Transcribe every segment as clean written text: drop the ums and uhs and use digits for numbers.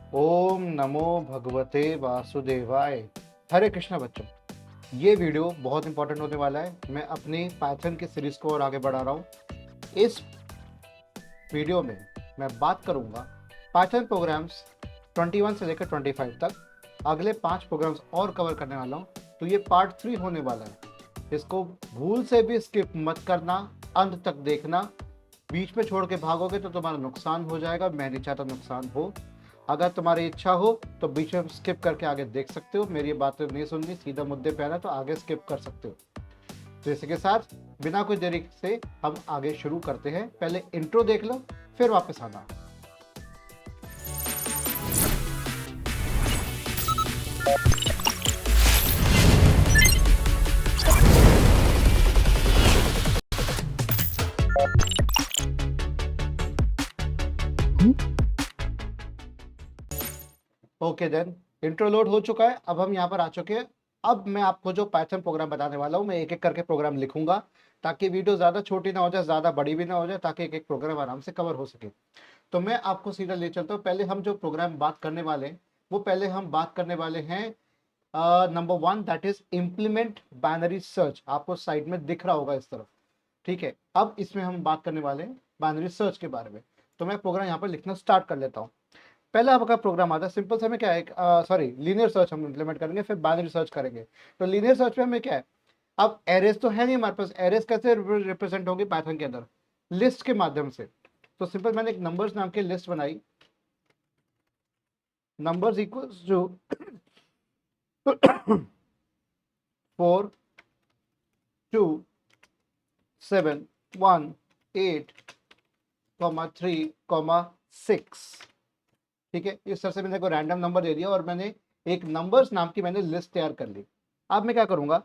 ओम नमो भगवते वासुदेवाय। हरे कृष्णा बच्चों, ये वीडियो बहुत इंपॉर्टेंट होने वाला है। मैं अपनी पाइथन की सीरीज को और आगे बढ़ा रहा हूँ। इस वीडियो में मैं बात करूँगा पाइथन प्रोग्राम्स 21 से लेकर 25 तक। अगले 5 प्रोग्राम्स और कवर करने वाला हूँ, तो ये पार्ट 3 होने वाला है। इसको भूल से भी स्किप मत करना, अंत तक देखना। बीच में छोड़ के भागोगे तो तुम्हारा नुकसान हो जाएगा। मैं नहीं चाहता नुकसान हो। अगर तुम्हारी इच्छा हो तो बीच में स्किप करके आगे देख सकते हो। मेरी बातें नहीं सुननी, सीधा मुद्दे पे आना, तो आगे स्किप कर सकते हो। तो इसी के साथ बिना कोई देरी से हम आगे शुरू करते हैं। पहले इंट्रो देख लो, फिर वापस आना। ओके देन, इंट्रो लोड हो चुका है। अब हम यहाँ पर आ चुके हैं। अब मैं आपको जो पाइथन प्रोग्राम बताने वाला हूँ, मैं एक एक करके प्रोग्राम लिखूंगा ताकि वीडियो ज़्यादा छोटी ना हो जाए, ज़्यादा बड़ी भी ना हो जाए, ताकि एक एक प्रोग्राम आराम से कवर हो सके। तो मैं आपको सीधा ले चलता हूँ। पहले हम जो प्रोग्राम बात करने वाले हैं, वो पहले हम बात करने वाले हैं number 1, that is implement binary search. आपको साइड में दिख रहा होगा इस तरफ। ठीक है, अब इसमें हम बात करने वाले हैं बाइनरी सर्च के बारे में। तो मैं प्रोग्राम यहाँ पर लिखना स्टार्ट कर लेता हूँ। पहला आपका प्रोग्राम आता है सिंपल से। हमें क्या है, सॉरी, लीनियर सर्च हम इंप्लीमेंट करेंगे, फिर बाइनरी सर्च करेंगे। तो लीनियर सर्च में हमें क्या है, अब एरेज तो है नहीं हमारे पास। एरेज कैसे रिप्रेजेंट होगी पाइथन के अंदर? लिस्ट के माध्यम से। तो सिंपल मैंने एक नंबर्स नाम की लिस्ट बनाई। Numbers equals to 4 2 7 1 8 3 6। ठीक है, इस तरह से मैंने को रैंडम नंबर दे दिया और मैंने एक नंबर्स नाम की मैंने लिस्ट तैयार कर ली। अब मैं क्या करूंगा,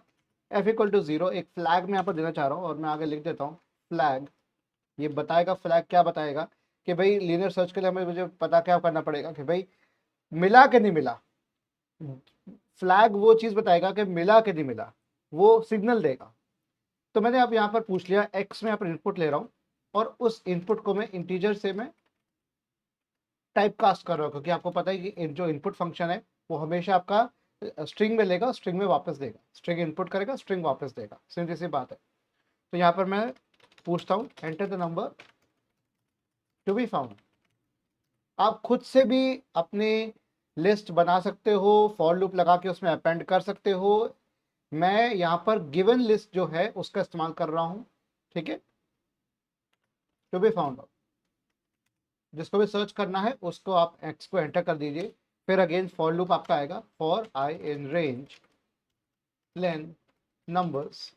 f इक्वल टू 0 एक फ्लैग मैं यहाँ पर देना चाह रहा हूँ, और मैं आगे लिख देता हूँ फ्लैग। ये बताएगा, फ्लैग क्या बताएगा कि भाई लीनियर सर्च के लिए हमें, मुझे पता क्या करना पड़ेगा कि भाई मिला कि नहीं मिला। फ्लैग वो चीज़ बताएगा कि मिला कि नहीं मिला, वो सिग्नल देगा। तो मैंने अब यहाँ पर पूछ लिया, x में यहाँ पर इनपुट ले रहा हूँ, और उस इनपुट को मैं इंटीजर से मैं टाइप कास्ट कर रहा हूँ, क्योंकि आपको पता है कि जो इनपुट फंक्शन है वो हमेशा आपका स्ट्रिंग में लेगा, स्ट्रिंग में वापस देगा। स्ट्रिंग इनपुट करेगा, स्ट्रिंग वापस देगा, सिंपल सी बात है। तो यहाँ पर मैं पूछता हूँ enter the number to be found. आप खुद से भी अपनी लिस्ट बना सकते हो, फॉर लूप लगा के उसमें अपेंड कर सकते हो। मैं यहाँ पर गिवन लिस्ट जो है उसका इस्तेमाल कर रहा हूँ। ठीक है, टू बी फाउंड, जिसको भी सर्च करना है उसको आप एक्स को एंटर कर दीजिए। फिर अगेन फॉर लूप आपका आएगा, for I in range lane numbers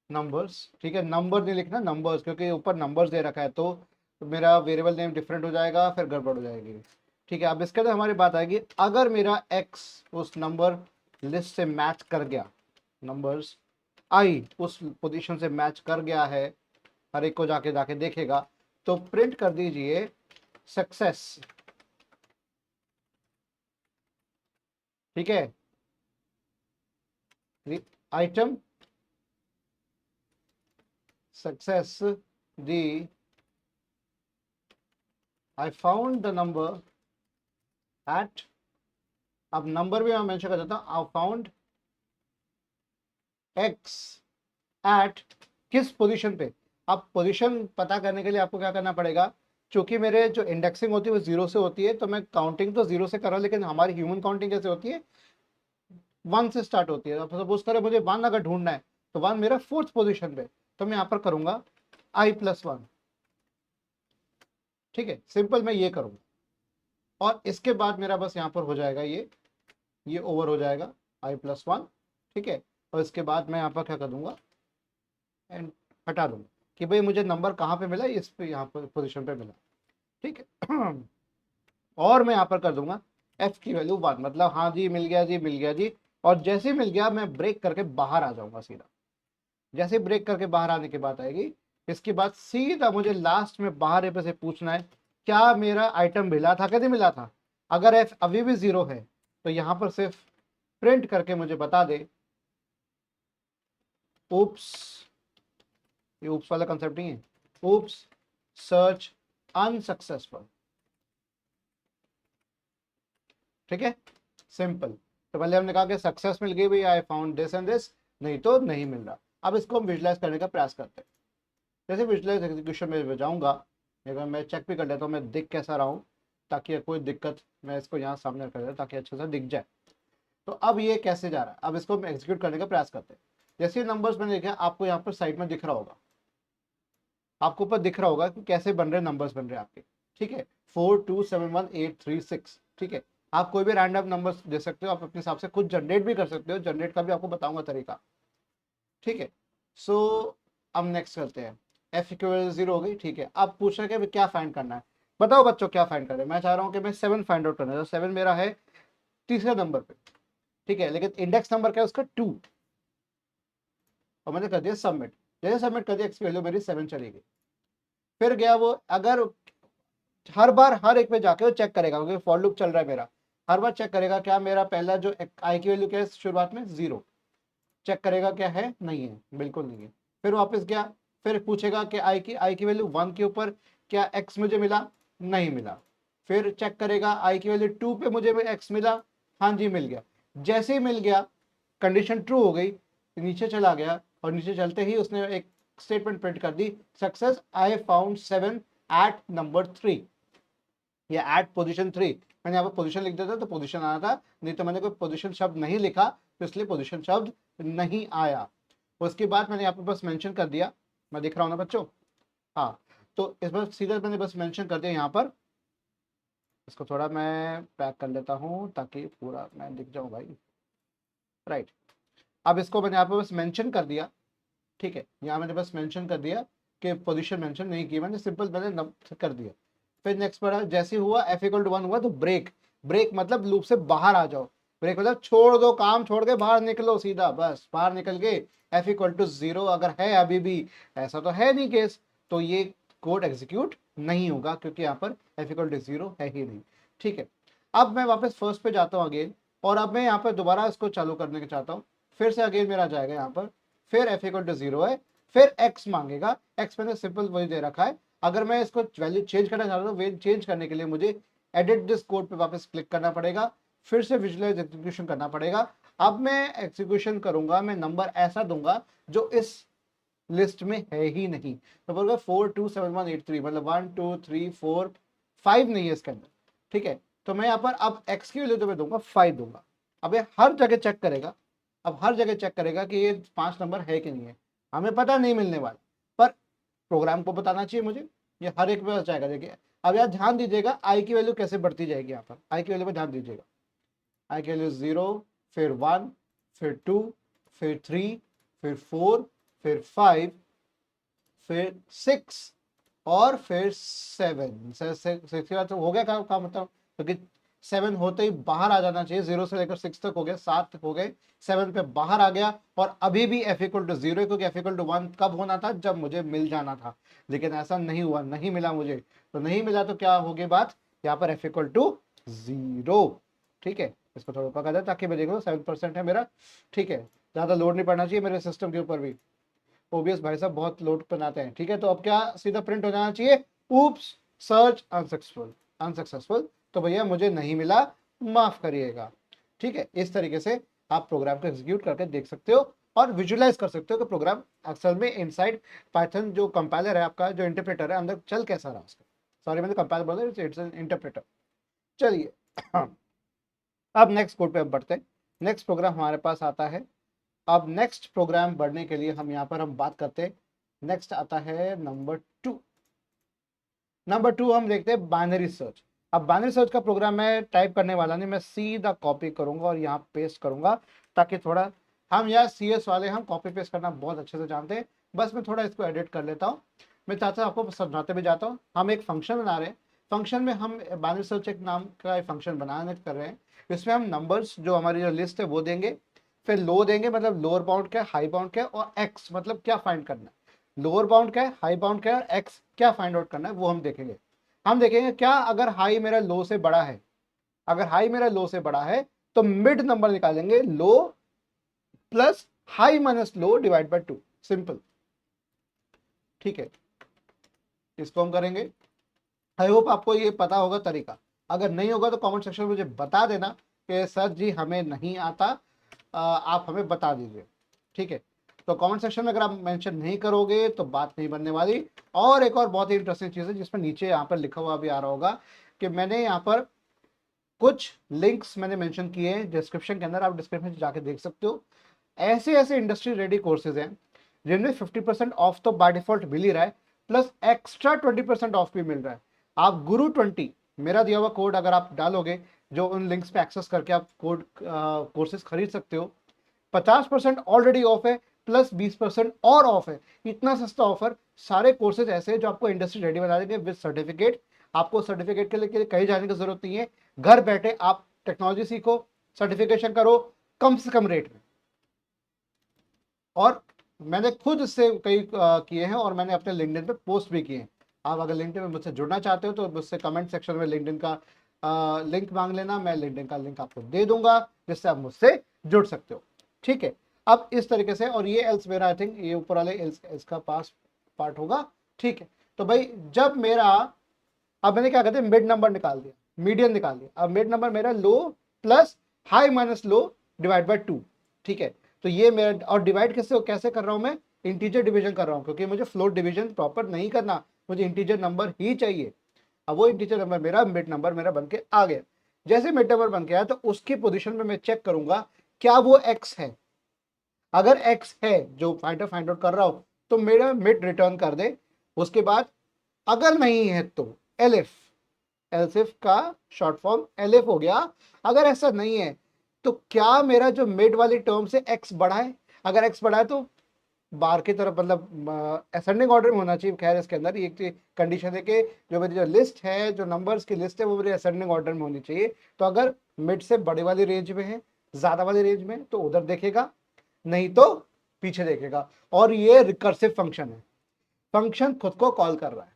numbers. ठीक है, नंबर नहीं लिखना, नंबर्स, क्योंकि ऊपर नंबर्स दे रखा है तो मेरा वेरिएबल नेम डिफरेंट हो जाएगा, फिर गड़बड़ हो जाएगी। ठीक है, अब इसके अंदर हमारी बात आएगी, अगर मेरा एक्स उस नंबर लिस्ट से मैच कर गया, नंबर्स आई उस पोजीशन से मैच कर गया है, हर एक को जाके जाके देखेगा, तो प्रिंट कर दीजिए सक्सेस। ठीक है, आइटम सक्सेस दी I found the number at, अब नंबर भी मैं मेंशन कर देता हूँ, आई फाउंड एक्स एट किस पोजीशन पे। अब पोजीशन पता करने के लिए आपको क्या करना पड़ेगा, चूंकि मेरे जो इंडेक्सिंग होती है वो जीरो से होती है, तो मैं काउंटिंग तो जीरो से कर रहा हूँ, लेकिन हमारी ह्यूमन काउंटिंग कैसे होती है, वन से स्टार्ट होती है। अब सपोज करें मुझे वन अगर ढूंढना है, तो वन मेरा फोर्थ पोजीशन पे, तो मैं यहाँ पर करूंगा i+1। ठीक है, सिंपल मैं ये करूंगा, और इसके बाद मेरा बस यहाँ पर हो जाएगा ये ओवर हो जाएगा i+1। ठीक है, और इसके बाद मैं यहाँ पर क्या कर दूंगा, एंड हटा दूंगा कि भाई मुझे नंबर कहाँ पे मिला, इस पे यहाँ पर पोजीशन पे मिला। ठीक है, और मैं यहाँ पर कर दूंगा f की वैल्यू 1, मतलब हाँ जी मिल गया जी, मिल गया जी। और जैसे ही मिल गया मैं ब्रेक करके बाहर आ जाऊंगा सीधा। जैसे ब्रेक करके बाहर आने की बात आएगी, इसके बाद सीधा मुझे लास्ट में बाहर पे से पूछना है, क्या मेरा आइटम मिला था कि नहीं मिला था। अगर एफ अभी भी जीरो है, तो यहाँ पर सिर्फ प्रिंट करके मुझे बता दे ओप्स, ये ओप्स वाला कंसेप्ट नहीं है, ओप्स सर्च अनसक्सेसफुल। ठीक है, सिंपल। तो पहले हमने कहा कि सक्सेस मिल गई भाई, I found this and this, नहीं तो नहीं मिल रहा। अब इसको हम विजुलाइज करने का प्रयास करते हैं। जैसे विजुलाइज एग्जीक्यूशन में जाऊंगा, अगर मैं चेक भी कर लेता हूँ मैं दिख कैसा रहा हूँ, ताकि कोई दिक्कत, मैं इसको यहाँ सामने कर देता ताकि अच्छे से दिख जाए। तो अब ये कैसे जा रहा है, अब इसको हम एग्जीक्यूट करने का प्रयास करते हैं। जैसे नंबर्स मैंने देखा, आपको यहाँ पर साइड में दिख रहा होगा, आपको ऊपर दिख रहा होगा कि कैसे बन रहे नंबर्स बन रहे हैं आपके। ठीक है, 4271836। ठीक है, आप कोई भी रैंडम नंबर्स दे सकते हो, आप अपने हिसाब से खुद जनरेट भी कर सकते हो, जनरेट का भी आपको बताऊंगा तरीका। ठीक है, सो अब नेक्स्ट करते हैं। एफ इक्वल 0 हो गई। ठीक है, अब पूछ रहे हैं कि क्या फाइंड करना है, बताओ बच्चों क्या फाइंड करें। मैं चाह रहा हूँ कि मैं 7 फाइंड आउट करना है, तो 7 मेरा है तीसरे नंबर पे। ठीक है, लेकिन इंडेक्स नंबर क्या है उसका 2, और मैंने कर दिया सबमिट। जैसे सबमिट कर दिया, एक्स की वैल्यू मेरी 7 चली गई। फिर गया वो, अगर हर बार हर एक पे जाके वो चेक करेगा, क्योंकि फॉर लूप चल रहा है मेरा, हर बार चेक करेगा क्या मेरा पहला जो आई की वैल्यू क्या है शुरुआत में 0, चेक करेगा क्या है, नहीं है, बिल्कुल नहीं है। फिर वापस गया, फिर पूछेगा कि आई की वैल्यू 1 के ऊपर क्या एक्स मुझे मिला, नहीं मिला। फिर चेक करेगा आई की वैल्यू 2 पे मुझे एक्स मिला, हाँ जी मिल गया। जैसे ही मिल गया, कंडीशन ट्रू हो गई, नीचे चला गया, और नीचे चलते ही उसने एक स्टेटमेंट प्रिंट कर दी, success I found 7 eight number 3, या एट पोजीशन 3। मैंने यहाँ पर पोजीशन लिख दिया था तो पोजीशन आना था, नहीं तो मैंने कोई पोजीशन शब्द नहीं लिखा, तो इसलिए पोजीशन शब्द नहीं आया। उसके बाद मैंने यहाँ पर बस मेंशन कर दिया, मैं दिख रहा हूँ ना बच्चों, हाँ। तो इस बार सीधा मैंने बस मेंशन कर दिया यहाँ पर। इसको थोड़ा मैं पैक कर लेता हूँ ताकि पूरा मैं दिख जाऊँ भाई, राइट। अब इसको मैंने यहाँ पर बस मेंशन कर दिया। ठीक है, यहाँ मैंने बस मेंशन कर दिया कि पोजीशन मेंशन नहीं की, मैंने सिंपल मैंने कर दिया। फिर नेक्स्ट पढ़ा, जैसे हुआ एफ इक्वल टू 1 हुआ तो ब्रेक। ब्रेक मतलब लूप से बाहर आ जाओ, ब्रेक मतलब छोड़ दो, काम छोड़ के बाहर निकलो सीधा, बस बाहर निकल के एफ इक्वल टू 0 अगर है अभी भी, ऐसा तो है नहीं केस, तो ये कोड एग्जीक्यूट नहीं होगा, क्योंकि यहाँ पर एफ इक्वल टू 0 है ही नहीं। ठीक है, अब मैं वापस फर्स्ट पे जाता हूँ अगेन, और अब मैं यहाँ पर दोबारा इसको चालू करने के चाहता हूँ। फिर से अगेन मेरा जाएगा यहाँ पर, फिर एफ इक्वल टू 0 है, फिर एक्स मांगेगा, एक्स मैंने सिंपल वही दे रखा है। अगर मैं इसको वैल्यू चेंज करना चाहता हूँ, वैल्यू चेंज करने के लिए मुझे एडिट दिस कोड पे वापस क्लिक करना पड़ेगा, फिर से विजुअलाइज एग्जीक्यूशन करना पड़ेगा। अब मैं एग्जीक्यूशन करूंगा, मैं नंबर ऐसा दूंगा जो इस लिस्ट में है ही नहीं। तो बोलूंगा 427183, मतलब 1 2 3 4 5 नहीं है इसके अंदर। ठीक है, तो मैं यहाँ पर अब एक्स की वैल्यू तो मैं दूंगा 5 दूंगा। अब ये हर जगह चेक करेगा, अब हर जगह चेक करेगा कि ये 5 नंबर है कि नहीं है। हमें पता नहीं मिलने वाला, पर प्रोग्राम को बताना चाहिए मुझे, ये हर एक पे जाएगा। देखिए अब यार ध्यान दीजिएगा, आई की वैल्यू कैसे बढ़ती जाएगी। यहाँ पर आई की वैल्यू पर ध्यान दीजिएगा, आई की वैल्यू 0, फिर 1, फिर 2, फिर 3, फिर 4, फिर 5, फिर 6, और फिर 7। सिक्स के बाद तो हो गया काम मतलब, क्योंकि 7 होते ही बाहर आ जाना चाहिए, 0 से लेकर 6 तक हो गया, 7 तक हो गए, 7 पे बाहर आ गया। और अभी भी एफ इक्वल टू 0, क्योंकि एफ इक्वल टू 1 कब होना था, जब मुझे मिल जाना था, लेकिन ऐसा नहीं हुआ, नहीं मिला मुझे। तो नहीं मिला तो क्या होगी बात, यहाँ पर एफ इक्वल टू 0। ठीक है, इसको थोड़ा पका जाए ताकि मैं देख लो 7% है मेरा। ठीक है, ज़्यादा लोड नहीं पड़ना चाहिए मेरे सिस्टम के ऊपर भी, ओबीएस भाई साहब बहुत लोड बनाते हैं। ठीक है, तो अब क्या सीधा प्रिंट हो जाना चाहिए, ऊप्स सर्च अनसक्सेसफुल, अनसक्सेसफुल, तो भैया मुझे नहीं मिला, माफ करिएगा। ठीक है, इस तरीके से आप प्रोग्राम को एग्जीक्यूट करके देख सकते हो और विजुलाइज कर सकते हो कि प्रोग्राम असल में इनसाइड पाइथन जो कंपाइलर है आपका, जो इंटरप्रेटर है, अंदर चल कैसा रहा उसका। सॉरी मैंने कंपाइलर बोला, इट्स एन इंटरप्रेटर। चलिए अब नेक्स्ट कोड पे अब बढ़ते हैं। नेक्स्ट प्रोग्राम हमारे पास आता है। अब नेक्स्ट प्रोग्राम बढ़ने के लिए हम यहाँ पर हम बात करते हैं, नेक्स्ट आता है नंबर 2। नंबर 2 हम देखते हैं बाइनरी सर्च। अब बाइनरी सर्च का प्रोग्राम मैं टाइप करने वाला नहीं, मैं सीधा कॉपी करूंगा और यहाँ पेस्ट करूंगा, ताकि थोड़ा हम यार सीएस वाले हम कॉपी पेस्ट करना बहुत अच्छे से जानते हैं। बस मैं थोड़ा इसको एडिट कर लेता हूँ, मैं चाहता हूँ आपको समझाते भी जाता हूँ। हम एक फंक्शन बना रहे हैं, फंक्शन में हम बाइनरी सर्च एक नाम का एक फंक्शन बनाने कर रहे हैं। इसमें हम नंबर्स जो हमारी जो लिस्ट है वो देंगे, फिर लो देंगे मतलब लोअर बाउंड क्या है, हाई बाउंड क्या है, और एक्स मतलब क्या फाइंड करना है, लोअर बाउंड क्या है, हाई बाउंड क्या है, और एक्स क्या फाइंड आउट करना है, वो हम देखेंगे। हम देखेंगे क्या अगर हाई मेरा लो से बड़ा है, अगर हाई मेरा लो से बड़ा है तो मिड नंबर निकालेंगे, low plus high minus low divide by 2, simple. ठीक है, इसको हम करेंगे। आई होप आपको ये पता होगा तरीका। अगर नहीं होगा तो कमेंट सेक्शन में मुझे बता देना कि सर जी हमें नहीं आता, आप हमें बता दीजिए, ठीक है। तो कमेंट सेक्शन में अगर आप मेंशन नहीं करोगे तो बात नहीं बनने वाली। और एक और बहुत ही इंटरेस्टिंग चीज़ है जिसमें नीचे यहाँ पर लिखा हुआ भी आ रहा होगा कि मैंने यहाँ पर कुछ लिंक्स मैंने मेंशन किए हैं डिस्क्रिप्शन के अंदर, आप डिस्क्रिप्शन जाके देख सकते हो। ऐसे ऐसे इंडस्ट्री रेडी कोर्सेज हैं जिनमें 50% ऑफ तो बाय डिफॉल्ट मिल ही रहा है, प्लस एक्स्ट्रा 20% ऑफ भी मिल रहा है। आप गुरु 20 मेरा दिया हुआ कोड अगर आप डालोगे, जो उन लिंक्स पे एक्सेस करके आप कोड कोर्सेज खरीद सकते हो, 50% ऑलरेडी ऑफ है, प्लस 20% और ऑफ है। इतना सस्ता ऑफर, सारे कोर्सेज ऐसे हैं जो आपको इंडस्ट्री रेडी बना देंगे विद सर्टिफिकेट। आपको सर्टिफिकेट के लिए कहीं जाने की जरूरत नहीं है, घर बैठे आप टेक्नोलॉजी सीखो, सर्टिफिकेशन करो कम से कम रेट में। और मैंने खुद इससे कई किए हैं और मैंने अपने लिंक्डइन पे पोस्ट भी किए हैं। आप अगर लिंक्डइन में मुझसे जुड़ना चाहते हो तो मुझसे कमेंट सेक्शन में लिंक्डइन का लिंक मांग लेना, मैं लिंक्डइन का लिंक आपको दे दूंगा जिससे आप मुझसे जुड़ सकते हो, ठीक है। अब इस तरीके से, और ये एल्स मेरा आई थिंक ये ऊपर वाले एल्स इसका पास पार्ट होगा, ठीक है। तो भाई जब मेरा, अब मैंने क्या कहते हैं मिड नंबर निकाल दिया, मीडियन निकाल दिया। अब मिड नंबर मेरा low plus high minus low divide by 2, ठीक है। तो ये मेरा, और डिवाइड कैसे कर रहा हूं मैं, इंटीजर डिवीजन कर रहा हूं, क्योंकि मुझे फ्लोट डिवीजन प्रॉपर नहीं करना, मुझे इंटीजर नंबर ही चाहिए। अब वो इंटीजर नंबर मेरा मिड नंबर मेरा बन के आ गया। जैसे मिड नंबर बन गया तो उसकी पोजीशन में मैं चेक करूंगा क्या वो एक्स है। अगर एक्स है जो फाइंड आउट कर रहा हूं तो मेरा मिड रिटर्न कर दे। उसके बाद अगर नहीं है तो एलिफ, एल्सिफ का शॉर्ट फॉर्म एलिफ हो गया। अगर ऐसा नहीं है तो क्या मेरा जो मिड वाली टर्म से एक्स बढ़ा है, अगर एक्स बढ़ा है तो बार की तरफ, मतलब असेंडिंग ऑर्डर में होना चाहिए। खैर इसके अंदर एक कंडीशन है कि जो मेरी जो लिस्ट है, जो नंबर्स की लिस्ट है, वो मेरी असेंडिंग ऑर्डर में होनी चाहिए। तो अगर मिड से बड़ी वाली रेंज में है, ज्यादा वाली रेंज में, तो उधर देखेगा, नहीं तो पीछे देखेगा। और ये रिकर्सिव फंक्शन है, फंक्शन खुद को कॉल कर रहा है,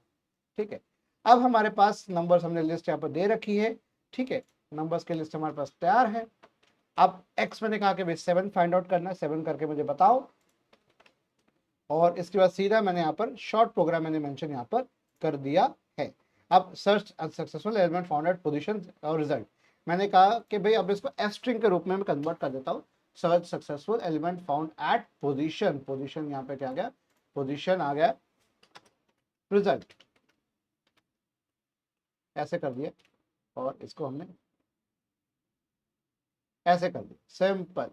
ठीक है। अब हमारे पास नंबर्स, हमने लिस्ट यहाँ पर दे रखी है, ठीक है। नंबर्स की लिस्ट हमारे पास तैयार है। अब एक्स मैंने कहा कि भाई 7 फाइंड आउट करना है, 7 करके मुझे बताओ। और इसके बाद सीधा मैंने यहाँ पर शॉर्ट प्रोग्राम मैंने मेंशन यहाँ पर कर दिया है। अब search successful element found at position और रिजल्ट, मैंने कहा कि भाई अब इसको एस स्ट्रिंग के रूप में मैं कन्वर्ट कर देता हूँ। Search successful element found at position, position यहाँ पे क्या आ गया, पोजीशन आ गया, रिजल्ट, ऐसे कर दिया। और इसको हमने ऐसे कर दिया, सिंपल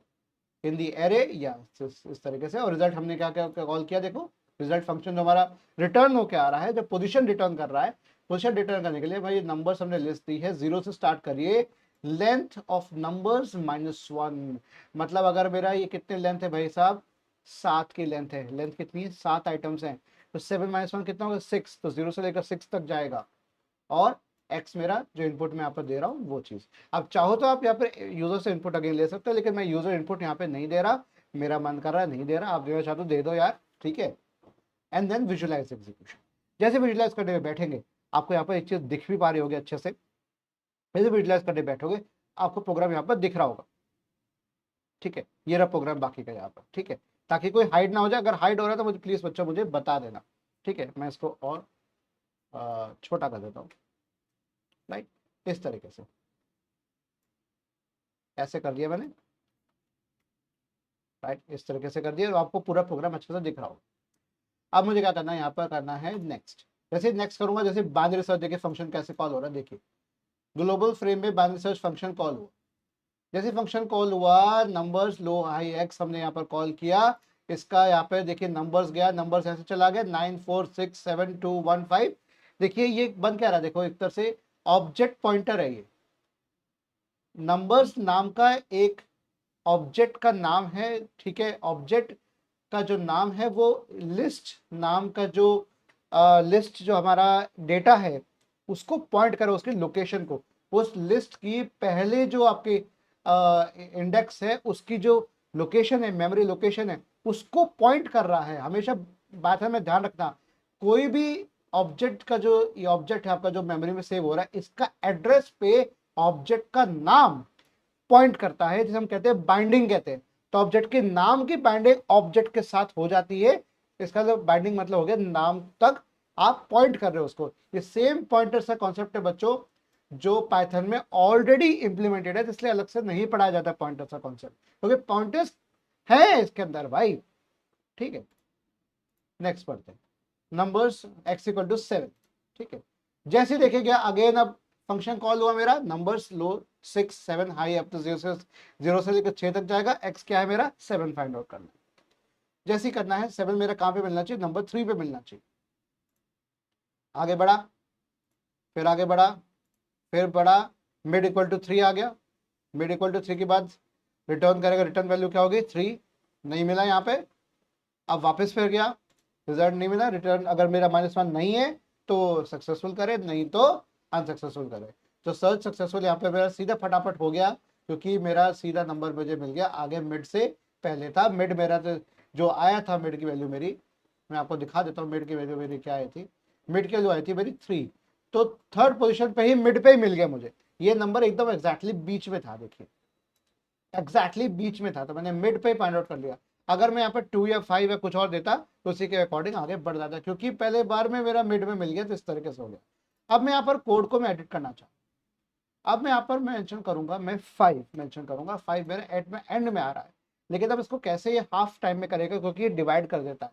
इन दी एरे या इस तरीके से। और रिजल्ट हमने क्या क्या कॉल किया, देखो रिजल्ट फंक्शन जो हमारा रिटर्न होकर आ रहा है, जो पोजीशन रिटर्न कर रहा है, पोजीशन रिटर्न करने के लिए भाई नंबर्स हमने लिस्ट दी है, 0 से स्टार्ट करिए, लेंथ ऑफ नंबर्स -1। मतलब अगर मेरा ये कितने लेंथ है भाई साहब, 7 की लेंथ है। लेंथ कितनी है, 7 आइटम्स हैं, तो 7 - 1 कितना होगा, 6। तो 0 से लेकर 6 तक जाएगा। और एक्स मेरा जो इनपुट मैं यहाँ पर दे रहा हूँ वो चीज़। अब चाहो तो आप यहाँ पर यूजर से इनपुट अगेन ले सकते हो, लेकिन मैं यूजर इनपुट यहाँ पे नहीं दे रहा, मेरा मन कर रहा है नहीं दे रहा। आप देना चाहते हो दे दो यार, ठीक है। एंड देन विजुअलाइज एग्जीक्यूशन, जैसे विजुअलाइज करने में बैठेंगे आपको यहाँ पर एक चीज दिख भी पा रही होगी अच्छे से। जैसे विजुअलाइज करने बैठोगे आपको प्रोग्राम यहाँ पर दिख रहा होगा, ठीक है। ये रहा प्रोग्राम बाकी का यहाँ पर, ठीक है, ताकि कोई हाइड ना हो जाए। अगर हाइड हो रहा है तो मुझे प्लीज बच्चों मुझे बता देना, ठीक है। मैं इसको और छोटा कर देता हूँ, राइट, इस तरीके से ऐसे कर दिया मैंने, राइट, इस तरीके से कर दिया तो आपको पूरा प्रोग्राम अच्छे से दिख रहा होगा। अब मुझे क्या करना है, यहाँ पर करना है नेक्स्ट। जैसे नेक्स्ट करूंगा, जैसे बाइनरी सर्च, देखिए फंक्शन कैसे कॉल हो रहा है, देखिए ग्लोबल फ्रेम में बाइनरी सर्च फंक्शन कॉल हुआ। जैसे फंक्शन कॉल हुआ, नंबर्स लो हाई एक्स हमने यहाँ पर कॉल किया, इसका यहाँ पे देखिए नंबर्स गया, नंबर्स ऐसे चला गया 9467215। देखिए ये बन क्या रहा है, देखो एक तरह से ऑब्जेक्ट पॉइंटर है ये। नंबर्स नाम का एक ऑब्जेक्ट का नाम है, ठीक है। ऑब्जेक्ट का जो नाम है वो लिस्ट नाम का जो लिस्ट जो हमारा डेटा है उसको पॉइंट करो, उसकी लोकेशन को। उस लिस्ट की पहले जो आपके इंडेक्स है उसकी जो लोकेशन है, मेमोरी लोकेशन है, उसको पॉइंट कर रहा है। हमेशा बात है में ध्यान रखना, कोई भी ऑब्जेक्ट का जो ये ऑब्जेक्ट है आपका जो मेमोरी में सेव हो रहा है, इसका एड्रेस पे ऑब्जेक्ट का नाम पॉइंट करता है, जिसे हम कहते हैं बाइंडिंग कहते हैं। तो ऑब्जेक्ट के नाम की बाइंडिंग ऑब्जेक्ट के साथ हो जाती है, इसका जो बाइंडिंग मतलब हो गया नाम तक आप पॉइंट कर रहे हो उसको। ये सेम पॉइंटर सा कॉन्सेप्ट है बच्चों, जो पाइथन में ऑलरेडी इंप्लीमेंटेड है, इसलिए अलग से नहीं पढ़ाया जाता पॉइंटर्स का कॉन्सेप्ट, क्योंकि पॉइंटर्स है इसके अंदर भाई। ठीक है, नेक्स्ट पढ़ते हैं। Numbers x equal to 7। ठीक है, जैसे देखिए क्या अगेन अब फंक्शन कॉल हुआ मेरा, numbers low 6 7 high up to 0 से लेकर 6 तक जाएगा। एक्स क्या है मेरा 7 फाइंड आउट करना है। जैसे ही करना है 7 मेरा कहां पे मिलना चाहिए, नंबर 3 पे मिलना चाहिए। आगे बढ़ा, फिर आगे बढ़ा, फिर बढ़ा, मिड इक्वल टू 3 आ गया। मिड इक्वल टू 3 के बाद रिटर्न करेगा, रिटर्न वैल्यू क्या होगी 3, नहीं मिला यहाँ पे। अब वापस फिर गया, रिजल्ट नहीं मिला, रिटर्न अगर मेरा -1 नहीं है तो सक्सेसफुल करे, नहीं तो अनसक्सेसफुल करे। तो सर्च सक्सेसफुल यहाँ पे मेरा सीधा फटाफट हो गया, क्योंकि मेरा सीधा नंबर मुझे मिल गया। आगे मिड से पहले था, मिड मेरा तो जो आया था, मिड की वैल्यू मेरी, मैं आपको दिखा देता हूँ मिड की वैल्यू मेरी क्या आई थी। मिड की वैल्यू आई थी मेरी 3, तो थर्ड पोजिशन पे ही मिड पे ही मिल गया मुझे। ये नंबर एकदम एग्जैक्टली बीच में था, देखिए एग्जैक्टली बीच में था, तो मैंने मिड पे फाइंड आउट कर लिया। अगर मैं यहाँ पर 2 या 5 या कुछ और देता तो उसी के अकॉर्डिंग आगे बढ़ जाता, क्योंकि पहले बार में मेरा मिड में मिल गया, तो इस तरीके से हो गया। अब मैं यहाँ पर कोड को मैं एडिट करना चाहूँ। अब मैं यहाँ पर मेंशन करूंगा, मैं 5 मेंशन करूंगा, 5 मेरे एंड में आ रहा है। लेकिन अब इसको कैसे ये हाफ टाइम में करेगा, क्योंकि ये डिवाइड कर देता है।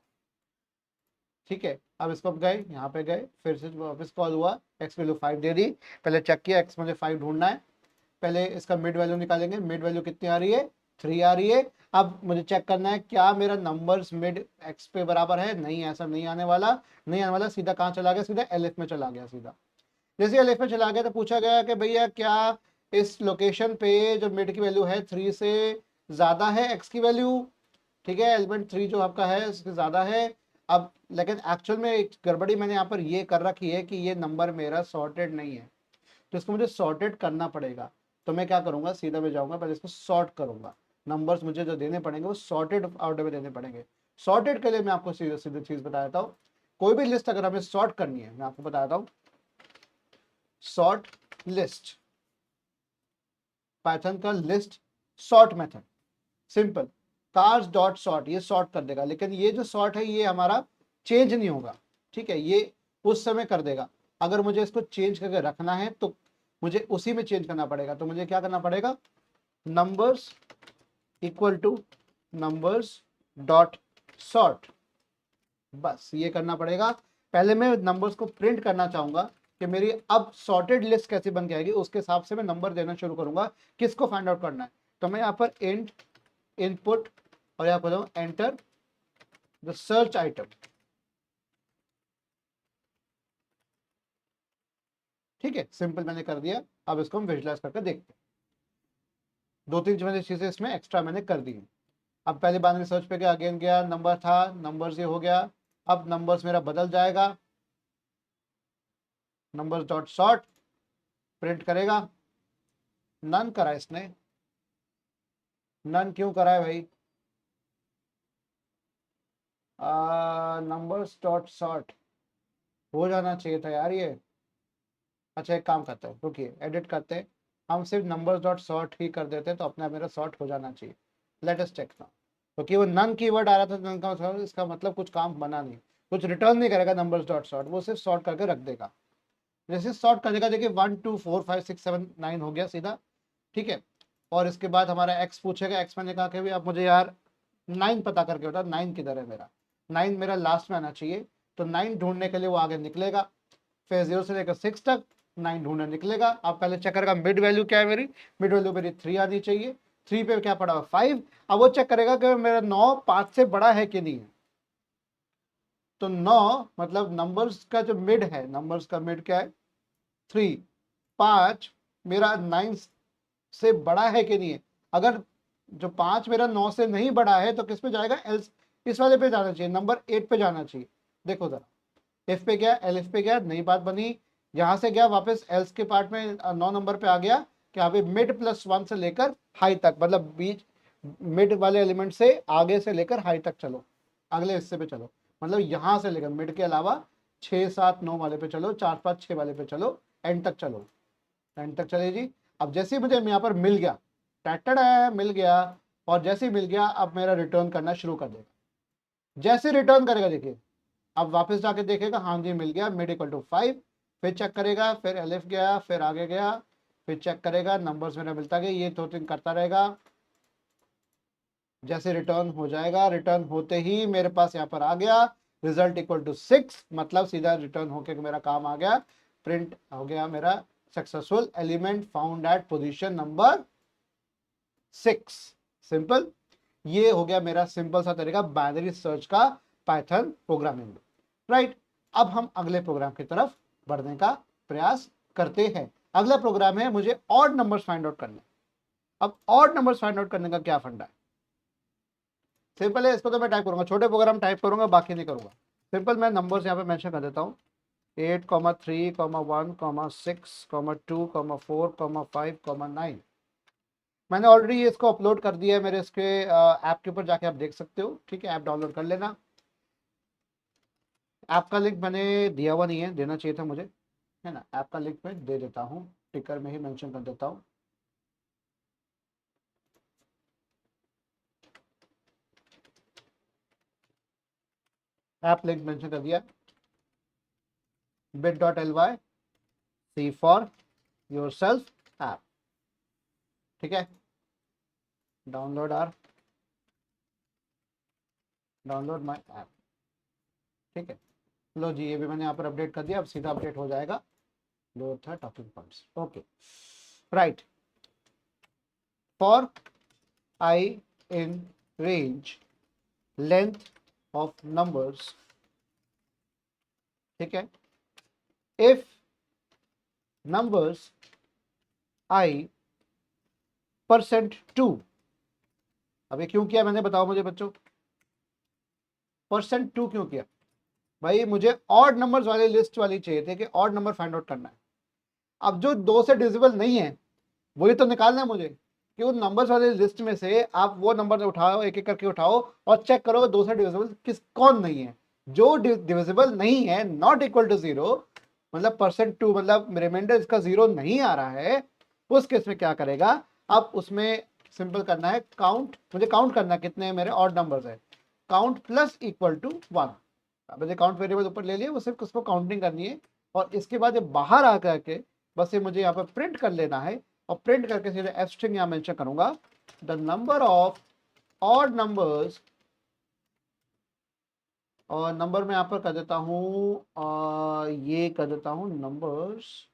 ठीक है, अब इसको गए, यहाँ पे गए, फिर से वापस कॉल हुआ, एक्स वैल्यू 5 दे दी। पहले चेक किया, एक्स मुझे 5 ढूंढना है। पहले इसका मिड वैल्यू निकालेंगे, मिड वैल्यू कितनी आ रही है 3 आ रही है। अब मुझे चेक करना है क्या मेरा नंबर्स मिड एक्स पे बराबर है, नहीं ऐसा नहीं आने वाला, नहीं आने वाला। सीधा कहाँ चला गया, सीधा एलएफ में चला गया सीधा। जैसे एलएफ में चला गया तो पूछा गया कि भैया क्या इस लोकेशन पे जो मिड की वैल्यू है 3 से ज्यादा है एक्स की वैल्यू। ठीक है, एलिमेंट 3 जो आपका है उससे ज्यादा है। अब लेकिन एक्चुअल में एक गड़बड़ी मैंने यहाँ पर ये कर रखी है कि ये नंबर मेरा सॉर्टेड नहीं है, तो इसको मुझे सॉर्टेड करना पड़ेगा। तो मैं क्या करूंगा, सीधा में जाऊंगा, पहले इसको सॉर्ट करूंगा। नंबर्स मुझे जो देने पड़ेंगे वो सॉर्टेड ऑर्डर में देने पड़ेंगे। सॉर्टेड के लिए मैं आपको सीधे सीधे चीज बता देता हूँ। कोई भी लिस्ट अगर हमें सॉर्ट करनी है, मैं आपको बता देता हूँ, सॉर्ट लिस्ट, पाइथन का list sort method, simple, cars dot sort, ये सॉर्ट कर देगा। लेकिन ये जो सॉर्ट है ये हमारा चेंज नहीं होगा। ठीक है, ये उस समय कर देगा। अगर मुझे इसको चेंज करके रखना है तो मुझे उसी में चेंज करना पड़ेगा। तो मुझे क्या करना पड़ेगा, numbers equal two numbers dot sort, बस ये करना पड़ेगा। पहले मैं नंबर्स को प्रिंट करना चाहूंगा कि मेरी अब सॉर्टेड लिस्ट कैसे बन के आएगी, उसके हिसाब से मैं नंबर देना शुरू करूंगा, किसको फाइंड आउट करना है। तो मैं यहाँ पर इंट इनपुट और यहाँ पर एंटर द सर्च आइटम। ठीक है, सिंपल मैंने कर दिया। अब इसको हम विजुलाइज करके देखते हैं। 2-3 मैंने चीजें इसमें एक्स्ट्रा मैंने कर दी। अब पहले बाइनरी सर्च पे गया, अगेन गया, नंबर था, नंबर्स ये हो गया। अब नंबर्स मेरा बदल जाएगा, नंबर्स डॉट सॉर्ट प्रिंट करेगा। नन करा इसने, नन क्यों करा है भाई, नंबर्स डॉट सॉर्ट हो जाना चाहिए था यार ये। अच्छा एक काम करते हैं, रुकिए एडिट करते हैं, हम सिर्फ नंबर्स डॉट सॉर्ट ही कर देते हैं, तो अपने आप मेरा सॉर्ट हो जाना चाहिए। Let us check now. क्योंकि वो नन कीवर्ड आ रहा था, नन का मतलब इसका मतलब कुछ काम बना नहीं, कुछ रिटर्न नहीं करेगा नंबर्स डॉट सॉर्ट, वो सिर्फ सॉर्ट करके रख देगा। जैसे सॉर्ट कर देगा, देखिए 1 2 4 5 6 7 9 हो गया सीधा। ठीक है, और इसके बाद हमारा एक्स पूछेगा। एक्स मैंने कहा कि भाई आप मुझे यार 9 पता करके बता, 9 किधर है मेरा, 9 मेरा लास्ट में आना चाहिए। तो 9 ढूंढने के लिए वो आगे निकलेगा, फिर 0 से लेकर 6 तक 9 ढूंढने निकलेगा। आप पहले चेक करेगा मिड वैल्यू क्या है मेरी, मिड वैल्यू मेरी 3 आनी चाहिए। 3 पे क्या पड़ा 5। अब वो चेक करेगा कि मेरा 9 5 से बड़ा है कि नहीं है। तो 9 मतलब नंबर्स का जो मिड है, नंबर्स का मिड क्या है 3। 5 मेरा 9 से बड़ा है कि नहीं है। अगर जो 5 मेरा 9 से नहीं बड़ा है तो किस पे जाएगा, एल्स इस वाले पे जाना चाहिए, नंबर 8 पे जाना चाहिए। देखो जरा, एफ पे गया, एल एफ पे गया, नई बात बनी। यहां से गया वापस एल्स के पार्ट में 9 नंबर पे आ गया कि यहाँ पे मिड +1 से लेकर हाई तक, मतलब बीच मिड वाले एलिमेंट से आगे से लेकर हाई तक चलो, अगले हिस्से पे चलो। मतलब यहां से लेकर मिड के अलावा 6 7 9 वाले पे चलो, 4 5 6 वाले पे चलो, एंड तक चलो, एंड तक चले जी। अब जैसे ही मुझे यहाँ पर मिल गया, टैटड है मिल गया, और जैसे ही मिल गया अब मेरा रिटर्न करना शुरू कर देगा। जैसे रिटर्न करेगा देखिए, अब वापस जाके देखेगा, हाँ जी मिल गया, मिड इक्वल टू 5। फिर चेक करेगा, फिर एलिफ गया, फिर आगे गया, फिर चेक करेगा, नंबर्स मेरा मिलता गया, ये 2-3 करता रहेगा। जैसे रिटर्न हो जाएगा, रिटर्न होते ही मेरे पास यहाँ पर आ गया रिजल्ट इक्वल टू 6, मतलब सीधा रिटर्न होके मेरा काम आ गया, प्रिंट हो गया मेरा successful element found at position number 6। Simple, ये हो गया मेरा सिंपल सा तरीका बाइनरी सर्च का पाइथन प्रोग्रामिंग। राइट, अब हम अगले प्रोग्राम की तरफ बढ़ने का प्रयास करते हैं। अगला प्रोग्राम है मुझे ऑड नंबर्स फाइंड आउट करने। अब ऑड नंबर्स फाइंड आउट करने का क्या फंडा है? सिंपल है, इसको तो मैं टाइप करूंगा, छोटे प्रोग्राम टाइप करूंगा, बाकी नहीं करूंगा। सिंपल मैं नंबर्स यहाँ पे मेंशन कर देता हूँ, 8,3,1,6,2,4,5,9। मैंने ऑलरेडी इसको अपलोड कर दिया है मेरे इसके ऐप के ऊपर, जाके आप देख सकते हो। ठीक है, ऐप डाउनलोड कर लेना। ऐप का लिंक मैंने दिया हुआ नहीं है, देना चाहिए था मुझे, है ना। ऐप का लिंक मैं दे देता हूँ, टिकर में ही मेंशन कर देता हूँ। ऐप लिंक मेंशन कर दिया, bit.ly C for yourself app. ठीक है, डाउनलोड माय ऐप। ठीक है, लो जी, ये भी मैंने यहाँ पर अपडेट कर दिया, अब सीधा अपडेट हो जाएगा। दो था talking points. Okay, right, for I in range length of numbers. ठीक है, इफ नंबर्स आई %2। अब ये क्यों किया मैंने, बताओ मुझे बच्चों, %2 क्यों किया? भाई मुझे ऑड नंबर्स वाली लिस्ट वाली चाहिए थे कि ऑड नंबर फाइंड आउट करना है। अब जो 2 से डिविजिबल नहीं है वही तो निकालना है मुझे, कि उन नंबर्स वाले लिस्ट में से आप वो नंबर उठाओ, एक एक करके उठाओ और चेक करो 2 से डिविजिबल किस कौन नहीं है। जो डिविजिबल नहीं है, नॉट इक्वल टू 0, मतलब %2, मतलब रिमाइंडर इसका 0 नहीं आ रहा है, उस केस में क्या करेगा? अब उसमें सिंपल करना है काउंट, मुझे काउंट करना है कितने मेरे ऑड नंबर्स है, काउंट प्लस इक्वल टू 1। मैंने काउंट वेरिएबल ऊपर ले लिया, वो सिर्फ उसको काउंटिंग करनी है, और इसके बाद ये बाहर आ करके बस ये मुझे यहाँ पर प्रिंट कर लेना है, और प्रिंट करके सीधे एफ स्ट्रिंग यहाँ मेंशन करूंगा, the number of odd numbers, और नंबर में यहाँ पर कर देता हूँ, ये कर देता हूँ numbers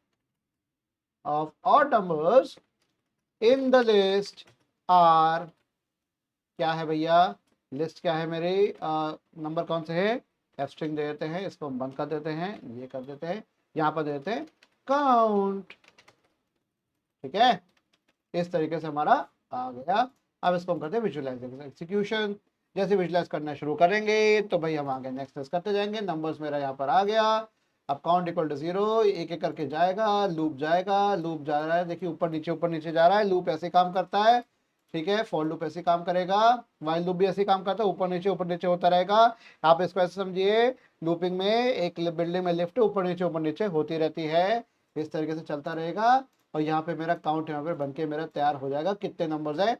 of odd numbers in the list are. क्या है भैया, लिस्ट क्या है मेरी, नंबर कौन से है, एफ स्ट्रिंग दे देते हैं, इसको हम बंद कर देते हैं, ये कर देते हैं, यहाँ पर दे देते हैं काउंट। ठीक है, इस तरीके से हमारा आ गया। अब इसको हम करते हैं विजुअलाइजेशन एग्जीक्यूशन। जैसे विजुअलाइज करना शुरू करेंगे तो भाई हम आगे नेक्स्ट करते जाएंगे। नंबर्स मेरा यहाँ पर आ गया, अब काउंट इक्वल टू 0, एक एक करके जाएगा, लूप जाएगा, लूप जा रहा है, देखिए ऊपर नीचे जा रहा है, लूप ऐसे काम करता है। ठीक है, फॉर लूप ऐसे काम करेगा, वाइल लूप भी ऐसे काम करता है, ऊपर नीचे होता रहेगा। आप इसको ऐसे समझिए, लूपिंग में एक बिल्डिंग में लिफ्ट ऊपर नीचे होती रहती है, इस तरीके से चलता रहेगा। और यहाँ पे मेरा काउंट यहाँ पे बन के मेरा तैयार हो जाएगा। कितने नंबर्स है,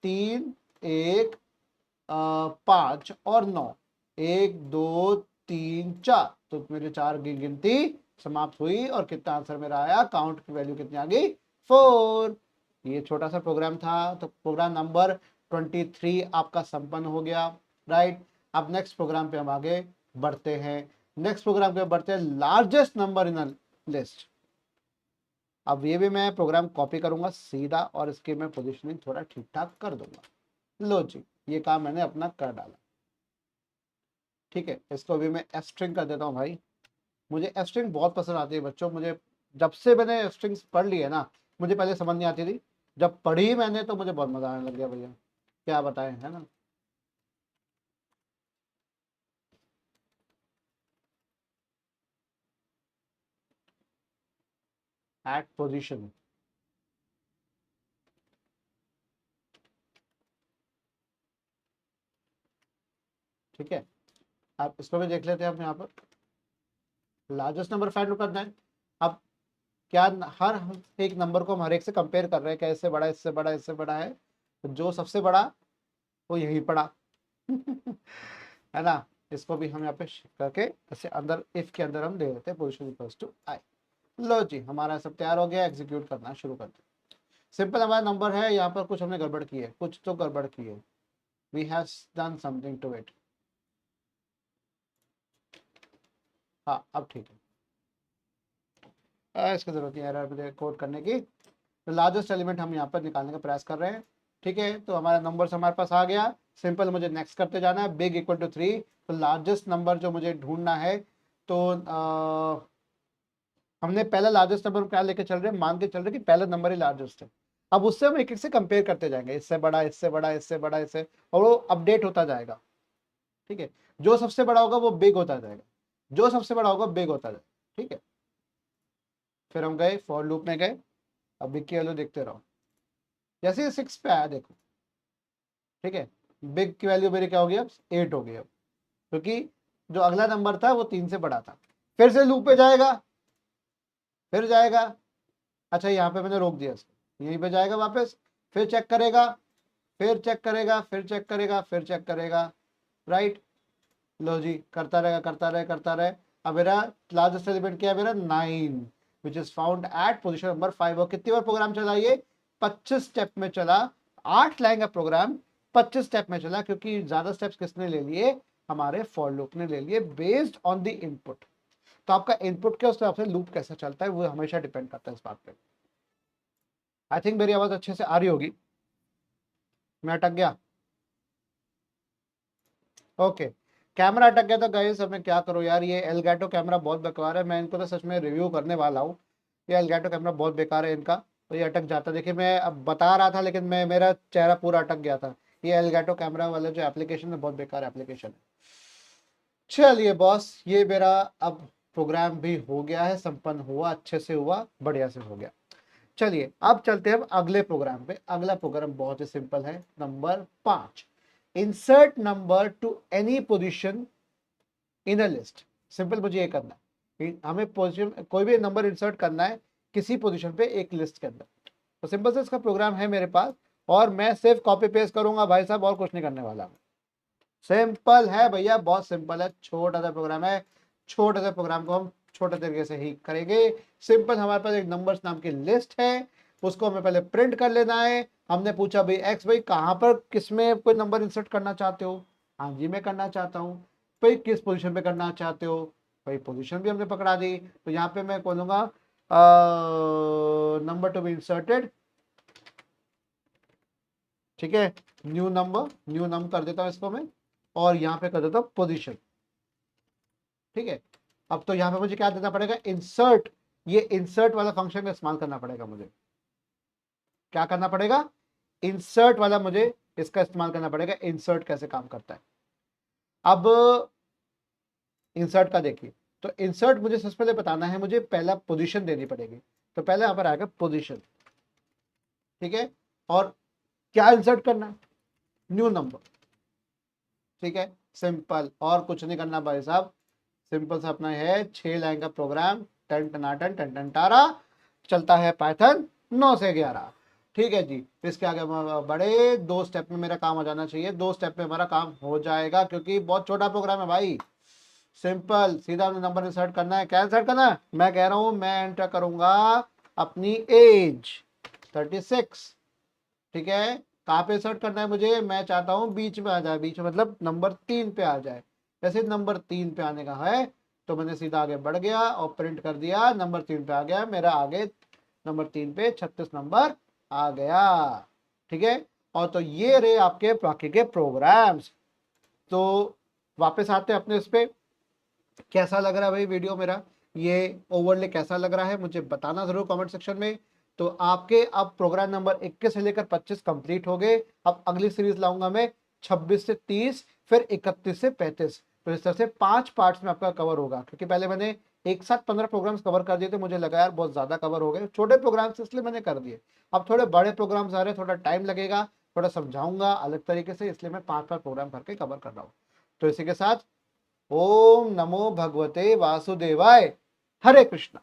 3, 1, 5 और 9, 1, 2, 3, 4, तो मेरे 4 की गिनती समाप्त हुई, और कितना आंसर मेरा आया, काउंट की वैल्यू कितनी आ गई, 4। ये छोटा सा प्रोग्राम था, तो प्रोग्राम नंबर 23 आपका संपन्न हो गया। राइट, अब नेक्स्ट प्रोग्राम पे हम आगे बढ़ते हैं। नेक्स्ट प्रोग्राम पे बढ़ते हैं, largest number in a list. अब ये भी मैं प्रोग्राम कॉपी करूंगा सीधा, और इसकी मैं पोजीशनिंग थोड़ा ठीक ठाक कर दूंगा। लो जी, ये काम मैंने अपना कर डाला। ठीक है, इसको भी मैं एफ स्ट्रिंग कर देता हूँ भाई। मुझे एफ स्ट्रिंग बहुत पसंद आती है बच्चों, मुझे जब से मैंने एफ स्ट्रिंग्स पढ़ ली है ना, मुझे पहले समझ नहीं आती थी, जब पढ़ी मैंने तो मुझे बहुत मजा आने लग गया भैया, क्या बताएं, है ना। एट पोजीशन, ठीक है, आप इसको भी देख लेते हैं। हम यहाँ पर लार्जेस्ट नंबर फाइंड करना है। अब क्या हर एक नंबर को हम हर एक से कंपेयर कर रहे हैं, क्या इससे बड़ा, इससे बड़ा, इससे बड़ा है, तो जो सबसे बड़ा वो यही पड़ा। है ना, इसको भी हम यहाँ पे करके ऐसे अंदर इफ के अंदर हम दे देते हैं पोजीशन इक्वल्स टू आई। लो जी, हमारा सब तैयार हो गया, एग्जीक्यूट करना शुरू कर दो। सिंपल हमारा नंबर है, यहाँ पर कुछ हमने गड़बड़ की है, कुछ तो गड़बड़ की है, we have done something to it. हाँ अब ठीक है, इसकी जरूरत नहीं है कोड करने की। तो लार्जेस्ट एलिमेंट हम यहाँ पर निकालने का प्रयास कर रहे हैं। ठीक है, तो हमारा नंबर हमारे पास आ गया। सिंपल मुझे नेक्स्ट करते जाना है, बिग इक्वल टू 3। तो लार्जेस्ट नंबर जो मुझे ढूंढना है, तो हमने पहला लार्जेस्ट नंबर क्या लेके चल रहे हैं, मान के चल रहे हैं कि पहला नंबर ही लार्जेस्ट है। अब उससे हम एक एक से कंपेयर करते जाएंगे, इससे बड़ा, इससे बड़ा, इससे बड़ा, इससे, और वो अपडेट होता जाएगा। ठीक है, जो सबसे बड़ा होगा वो बिग होता जाएगा, जो सबसे बड़ा होगा बिग होता जाएगा। ठीक है, फिर हम गए फॉर लूप में गए, अब बिग की वैल्यू देखते रहो। जैसे 6 पे आया देखो, ठीक है, बिग की वैल्यू मेरी क्या होगी अब, 8 हो गई अब, क्योंकि जो अगला नंबर था वो 3 से बड़ा था। फिर से लूप पे जाएगा, फिर जाएगा, अच्छा यहाँ पे मैंने रोक दिया इसको, यहीं पे जाएगा वापस, फिर चेक करेगा, फिर चेक करेगा, फिर चेक करेगा, फिर चेक करेगा, राइट। लो जी, करता रहेगा, करता रहे, करता रहे। अब मेरा लार्जेस्ट एलिमेंट क्या है, मेरा 9, which is found at position number 5। और कितनी बार प्रोग्राम चला ये, 25 स्टेप में चला। 8 लाइन का प्रोग्राम 25 स्टेप में चला, क्योंकि ज्यादा स्टेप्स किसने ले लिए, हमारे फॉर लूप ने ले लिए, बेस्ड ऑन द इनपुट। तो आपका इनपुट के उस हिसाब से लूप कैसा चलता है वो हमेशा डिपेंड करता है इस बात पे। आई थिंक मेरी आवाज अच्छे से आ रही होगी, मैं अटक गया, ओके। कैमरा अटक गया, तो गाइस अब मैं क्या करूँ यार, ये एलगैटो कैमरा बहुत बेकार है, मैं इनको तो सच में रिव्यू करने वाला हूँ। ये एलगैटो कैमरा बहुत बेकार है इनका, तो ये अटक जाता, देखिए मैं अब बता रहा था लेकिन मैं, मेरा चेहरा पूरा अटक गया था। ये एलगैटो कैमरा वाला जो एप्लीकेशन है बहुत बेकार एप्लीकेशन है। चलिए बॉस, ये मेरा अब प्रोग्राम भी हो गया है, संपन्न हुआ, अच्छे से हुआ, बढ़िया से हो गया। चलिए अब चलते हैं अगले प्रोग्राम पे। अगला प्रोग्राम बहुत ही सिंपल है, number 5, insert number two any position in a list. Simple मुझे ये करना है, हमें पोजीशन, कोई भी नंबर इंसर्ट करना है किसी पोजीशन पे एक लिस्ट के अंदर। तो सिंपल से इसका प्रोग्राम है मेरे पास, और मैं सिर्फ कॉपी पेस्ट करूंगा भाई साहब, और कुछ नहीं करने वाला। सिंपल है भैया, बहुत सिंपल है, छोटा सा प्रोग्राम है। छोटे से प्रोग्राम को हम छोटे तरीके से ही करेंगे। सिंपल, हमारे पास एक नंबर्स नाम की लिस्ट है, उसको हमें पहले प्रिंट कर लेना है। हमने पूछा भाई एक्स, भाई कहाँ पर किसमें कोई नंबर इंसर्ट करना चाहते हो, हाँ जी मैं करना चाहता हूँ। भाई किस पोजीशन पे करना चाहते हो, भाई पोजीशन भी हमने पकड़ा दी। तो यहाँ पे मैं बोलूंगा नंबर टू बी इंसर्टेड, ठीक है, न्यू नंबर, न्यू नंबर कर देता हूँ इसको मैं, और यहाँ पे कर देता हूँ पोजीशन। ठीक है, अब तो यहाँ पे मुझे क्या देना पड़ेगा, इंसर्ट। ये इंसर्ट वाला फंक्शन का इस्तेमाल करना पड़ेगा मुझे, क्या करना पड़ेगा, इंसर्ट वाला मुझे इसका इस्तेमाल करना पड़ेगा। इंसर्ट कैसे काम करता है, अब इंसर्ट का देखिए। तो इंसर्ट मुझे सबसे पहले बताना है, मुझे पहला पोजीशन देनी पड़ेगी। तो पहले यहाँ पर आएगा पोजीशन, ठीक है, और क्या इंसर्ट करना है, न्यू नंबर। ठीक है, सिंपल, और कुछ नहीं करना भाई साहब, सिंपल सा अपना है 6 लाइन का प्रोग्राम, टन टनाटन टन टन टारा, चलता है पाइथन 9 से 11। ठीक है जी, इसके आगे बड़े 2 स्टेप में मेरा काम हो जाना चाहिए, 2 स्टेप में हमारा काम हो जाएगा, क्योंकि बहुत छोटा प्रोग्राम है भाई। सिंपल, सीधा नंबर इंसर्ट करना है, क्या इंसर्ट करना है, मैं कह रहा हूं, मैं एंटर करूंगा अपनी एज 36। ठीक है, कहाँ पे इंसर्ट करना है मुझे, मैं चाहता हूँ बीच में आ जाए, बीच में मतलब नंबर 3 पे आ जाए। जैसे नंबर 3 पे आने का है, तो मैंने सीधा आगे बढ़ गया और प्रिंट कर दिया, नंबर 3 पे आ गया मेरा, आगे नंबर 3 पे 36 नंबर आ गया। ठीक है, और तो ये रहे आपके बाकी के प्रोग्राम्स। तो वापस आते हैं अपने उस पे, कैसा लग रहा है भाई वीडियो मेरा, ये ओवरले कैसा लग रहा है मुझे बताना जरूर कमेंट सेक्शन में। तो आपके अब प्रोग्राम नंबर 21 से लेकर 25 कंप्लीट हो गए। अब अगली सीरीज लाऊंगा मैं 26 से 30, फिर 31 से 35। तो इस तरह से 5 पार्ट्स में आपका कवर होगा, क्योंकि पहले मैंने एक साथ 15 प्रोग्राम्स कवर कर दिए थे, मुझे लगा यार बहुत ज्यादा कवर हो गए, छोटे प्रोग्राम्स इसलिए मैंने कर दिए। अब थोड़े बड़े प्रोग्राम्स आ रहे हैं, थोड़ा टाइम लगेगा, थोड़ा समझाऊंगा अलग तरीके से, इसलिए मैं 5 प्रोग्राम करके कवर कर रहा हूँ। तो इसी के साथ ओम नमो भगवते वासुदेवाय, हरे कृष्णा।